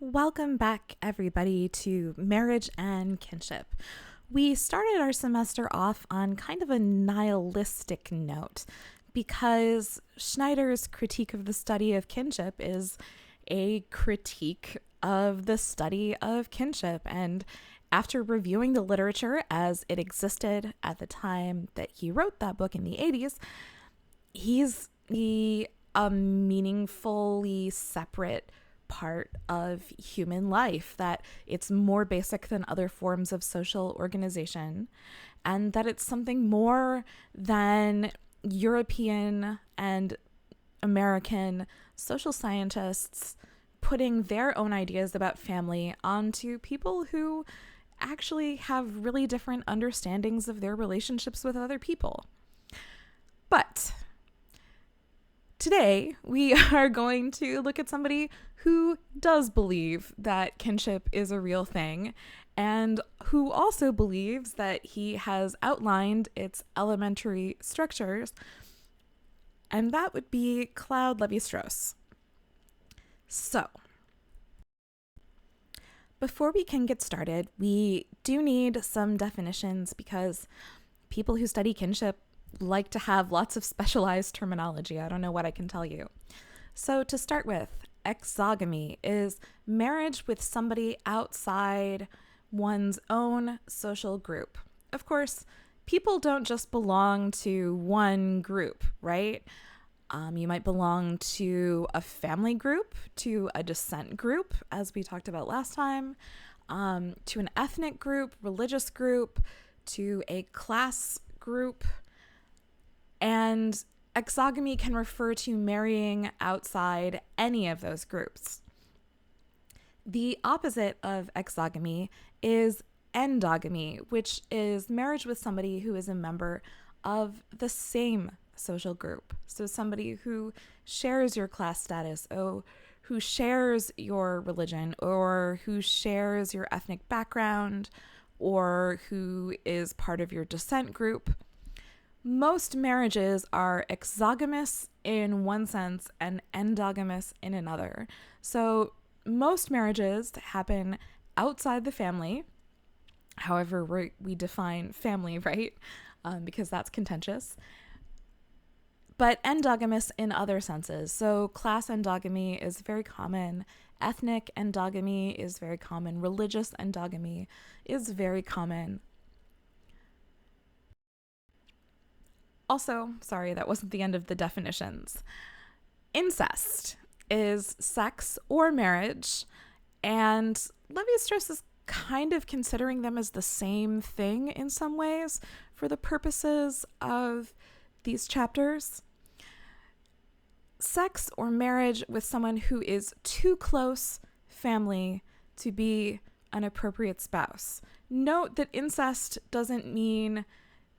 Welcome back, everybody, to Marriage and Kinship. We started our semester off on kind of a nihilistic note because Schneider's critique of the study of kinship is a critique of the study of kinship. And after reviewing the literature as it existed at the time that he wrote that book in the 80s, he's a meaningfully separate part of human life, that it's more basic than other forms of social organization, and that it's something more than European and American social scientists putting their own ideas about family onto people who actually have really different understandings of their relationships with other people. But today, we are going to look at somebody who does believe that kinship is a real thing and who also believes that he has outlined its elementary structures, and that would be Claude Lévi-Strauss. So, before we can get started, we do need some definitions because people who study kinship like to have lots of specialized terminology. I don't know what I can tell you. So to start with, exogamy is marriage with somebody outside one's own social group. Of course, people don't just belong to one group, right? You might belong to a family group, to a descent group, as we talked about last time, to an ethnic group, religious group, to a class group. And exogamy can refer to marrying outside any of those groups. The opposite of exogamy is endogamy, which is marriage with somebody who is a member of the same social group. So somebody who shares your class status, or who shares your religion, or who shares your ethnic background, or who is part of your descent group. Most marriages are exogamous in one sense and endogamous in another. So most marriages happen outside the family. However, we define family, right? Because that's contentious. But endogamous in other senses. So class endogamy is very common. Ethnic endogamy is very common. Religious endogamy is very common. Also, sorry, that wasn't the end of the definitions. Incest is sex or marriage, and Lévi-Strauss is kind of considering them as the same thing in some ways for the purposes of these chapters. Sex or marriage with someone who is too close family to be an appropriate spouse. Note that incest doesn't mean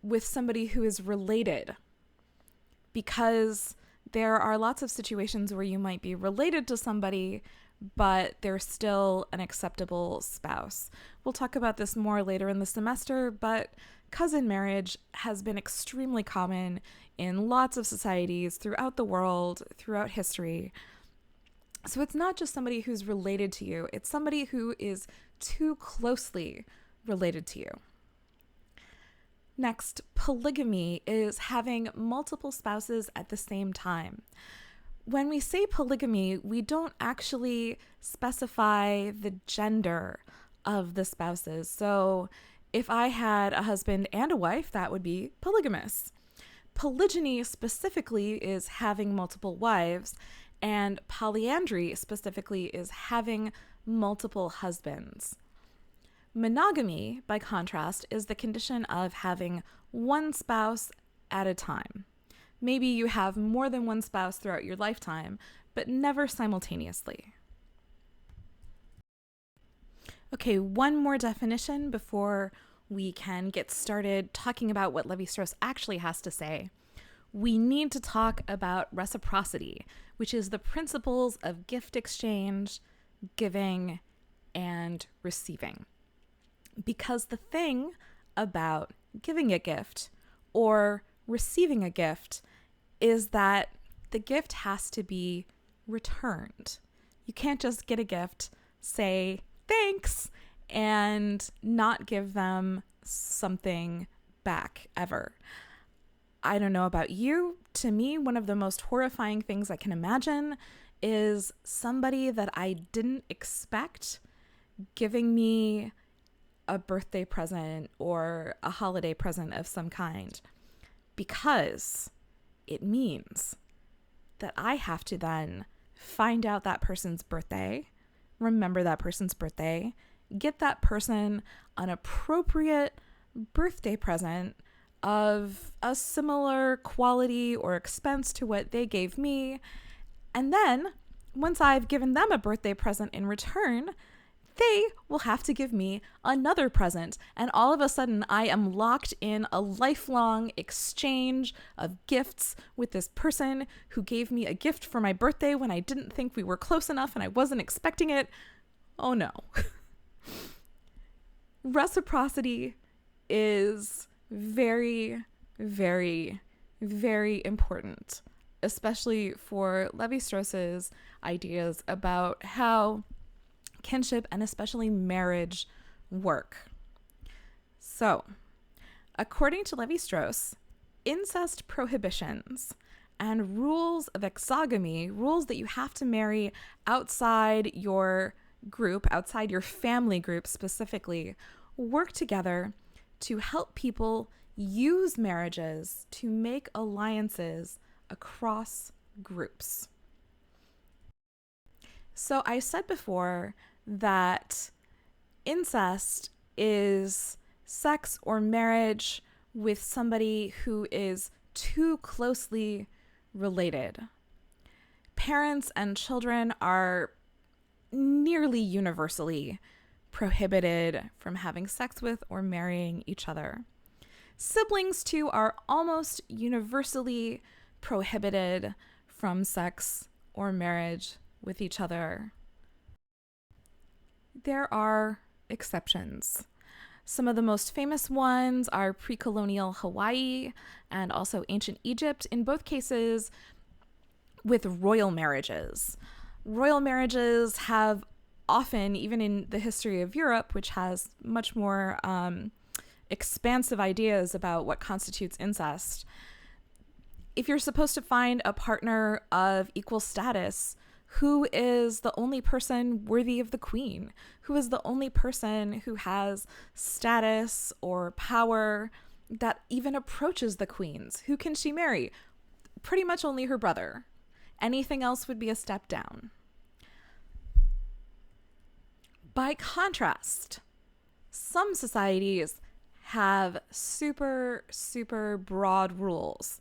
with somebody who is related, because there are lots of situations where you might be related to somebody, but they're still an acceptable spouse. We'll talk about this more later in the semester, but cousin marriage has been extremely common in lots of societies throughout the world, throughout history. So it's not just somebody who's related to you, it's somebody who is too closely related to you. Next, polygamy is having multiple spouses at the same time. When we say polygamy, we don't actually specify the gender of the spouses. So if I had a husband and a wife, that would be polygamous. Polygyny specifically is having multiple wives, and polyandry specifically is having multiple husbands. Monogamy, by contrast, is the condition of having one spouse at a time. Maybe you have more than one spouse throughout your lifetime, but never simultaneously. Okay, one more definition before we can get started talking about what Lévi-Strauss actually has to say. We need to talk about reciprocity, which is the principles of gift exchange, giving, and receiving. Because the thing about giving a gift or receiving a gift is that the gift has to be returned. You can't just get a gift, say thanks and not give them something back ever. I don't know about you. To me, one of the most horrifying things I can imagine is somebody that I didn't expect giving me a birthday present or a holiday present of some kind, because it means that I have to then find out that person's birthday, remember that person's birthday, get that person an appropriate birthday present of a similar quality or expense to what they gave me. And then once I've given them a birthday present in return, they will have to give me another present. And all of a sudden, I am locked in a lifelong exchange of gifts with this person who gave me a gift for my birthday when I didn't think we were close enough and I wasn't expecting it. Oh no. Reciprocity is very, very, very important, especially for Levi-Strauss's ideas about how kinship and especially marriage work. So, according to Levi-Strauss, incest prohibitions and rules of exogamy, rules that you have to marry outside your group, outside your family group specifically, work together to help people use marriages to make alliances across groups. So I said before that incest is sex or marriage with somebody who is too closely related. Parents and children are nearly universally prohibited from having sex with or marrying each other. Siblings, too, are almost universally prohibited from sex or marriage with each other. There are exceptions. Some of the most famous ones are pre-colonial Hawaii and also ancient Egypt, in both cases with royal marriages. Royal marriages have often, even in the history of Europe, which has much more expansive ideas about what constitutes incest, if you're supposed to find a partner of equal status, who is the only person worthy of the queen? Who is the only person who has status or power that even approaches the queen's? Who can she marry? Pretty much only her brother. Anything else would be a step down. By contrast, some societies have super, super broad rules.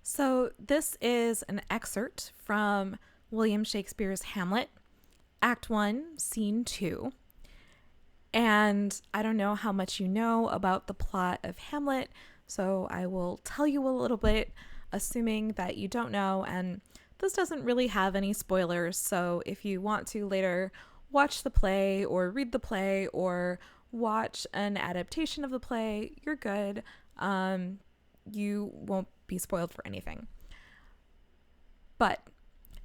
So this is an excerpt from William Shakespeare's Hamlet, Act 1, Scene 2. And I don't know how much you know about the plot of Hamlet, so I will tell you a little bit, assuming that you don't know, and this doesn't really have any spoilers, so if you want to later watch the play or read the play or watch an adaptation of the play, you're good. You won't be spoiled for anything. But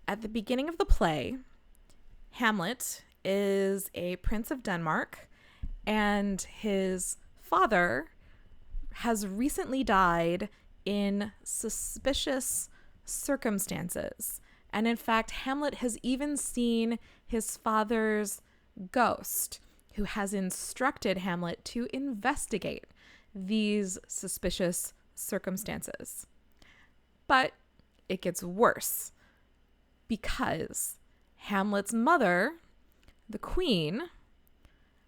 at the beginning of the play, Hamlet is a prince of Denmark, and his father has recently died in suspicious circumstances. And in fact, Hamlet has even seen his father's ghost, who has instructed Hamlet to investigate these suspicious circumstances. But it gets worse, because Hamlet's mother, the queen,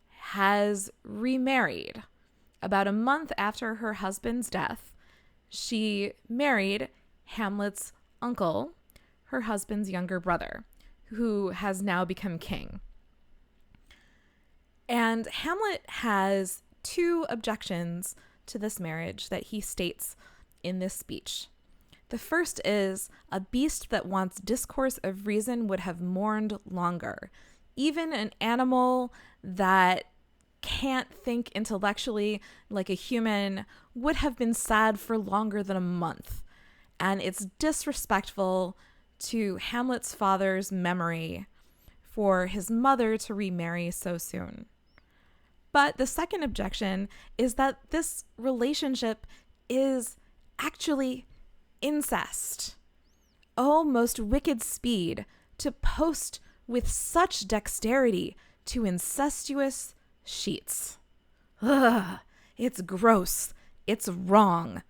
has remarried. About a month after her husband's death, she married Hamlet's uncle, her husband's younger brother, who has now become king. And Hamlet has two objections to this marriage that he states in this speech. The first is, a beast that wants discourse of reason would have mourned longer. Even an animal that can't think intellectually like a human would have been sad for longer than a month. And it's disrespectful to Hamlet's father's memory for his mother to remarry so soon. But the second objection is that this relationship is actually incest. Oh, most wicked speed to post with such dexterity to incestuous sheets. Ugh, it's gross. It's wrong.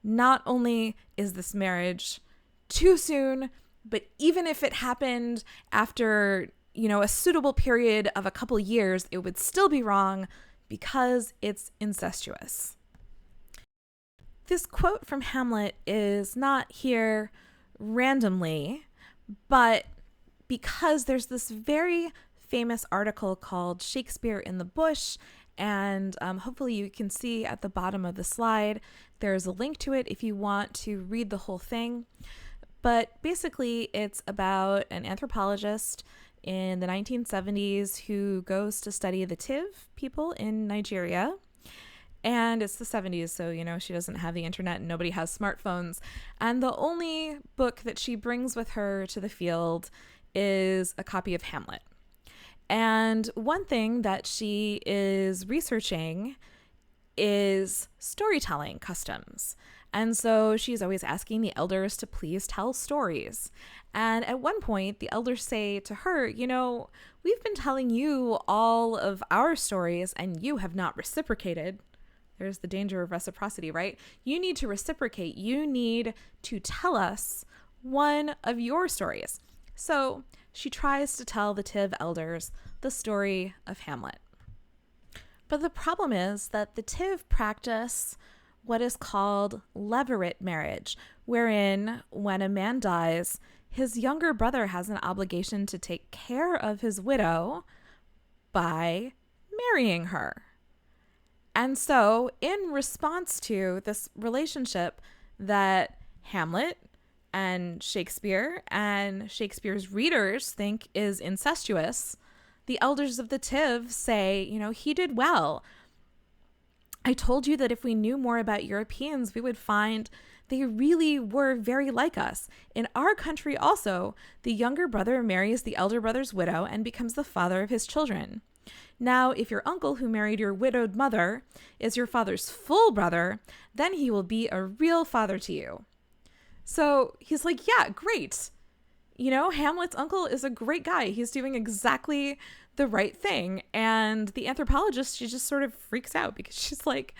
Not only is this marriage too soon, but even if it happened after, a suitable period of a couple years, it would still be wrong because it's incestuous. This quote from Hamlet is not here randomly, but because there's this very famous article called Shakespeare in the Bush, and hopefully you can see at the bottom of the slide, there's a link to it if you want to read the whole thing. But basically, it's about an anthropologist in the 1970s who goes to study the Tiv people in Nigeria. And it's the 70s, so, she doesn't have the internet and nobody has smartphones. And the only book that she brings with her to the field is a copy of Hamlet. And one thing that she is researching is storytelling customs. And so she's always asking the elders to please tell stories. And at one point, the elders say to her, we've been telling you all of our stories and you have not reciprocated. There's the danger of reciprocity, right? You need to reciprocate. You need to tell us one of your stories. So she tries to tell the Tiv elders the story of Hamlet. But the problem is that the Tiv practice what is called levirate marriage, wherein when a man dies, his younger brother has an obligation to take care of his widow by marrying her. And so in response to this relationship that Hamlet and Shakespeare's readers think is incestuous, the elders of the Tiv say, he did well. I told you that if we knew more about Europeans, we would find they really were very like us. In our country also, the younger brother marries the elder brother's widow and becomes the father of his children. Now, if your uncle who married your widowed mother is your father's full brother, then he will be a real father to you. So he's like, yeah, great. Hamlet's uncle is a great guy. He's doing exactly the right thing. And the anthropologist, she just sort of freaks out because she's like,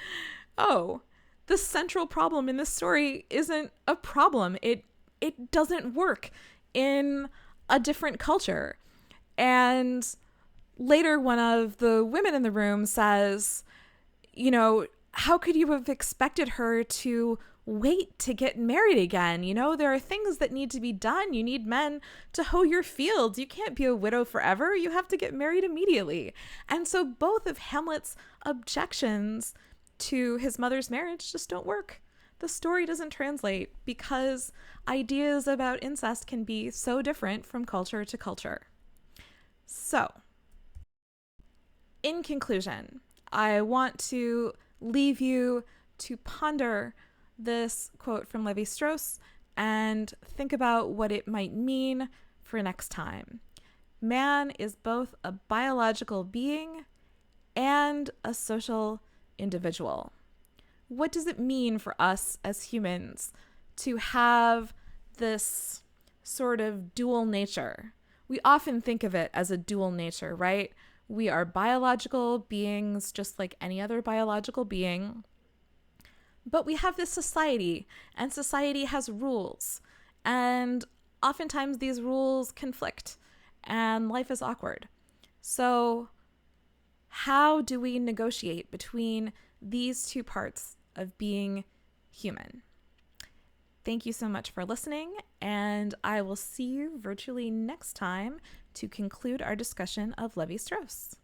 oh, the central problem in this story isn't a problem. It doesn't work in a different culture. And later, one of the women in the room says, how could you have expected her to wait to get married again? There are things that need to be done. You need men to hoe your fields. You can't be a widow forever. You have to get married immediately. And so both of Hamlet's objections to his mother's marriage just don't work. The story doesn't translate because ideas about incest can be so different from culture to culture. So, in conclusion, I want to leave you to ponder this quote from Levi-Strauss and think about what it might mean for next time. Man is both a biological being and a social individual. What does it mean for us as humans to have this sort of dual nature? We often think of it as a dual nature, right? We are biological beings just like any other biological being. But we have this society, and society has rules. And oftentimes these rules conflict, and life is awkward. So how do we negotiate between these two parts of being human? Thank you so much for listening, and I will see you virtually next time to conclude our discussion of Levi-Strauss.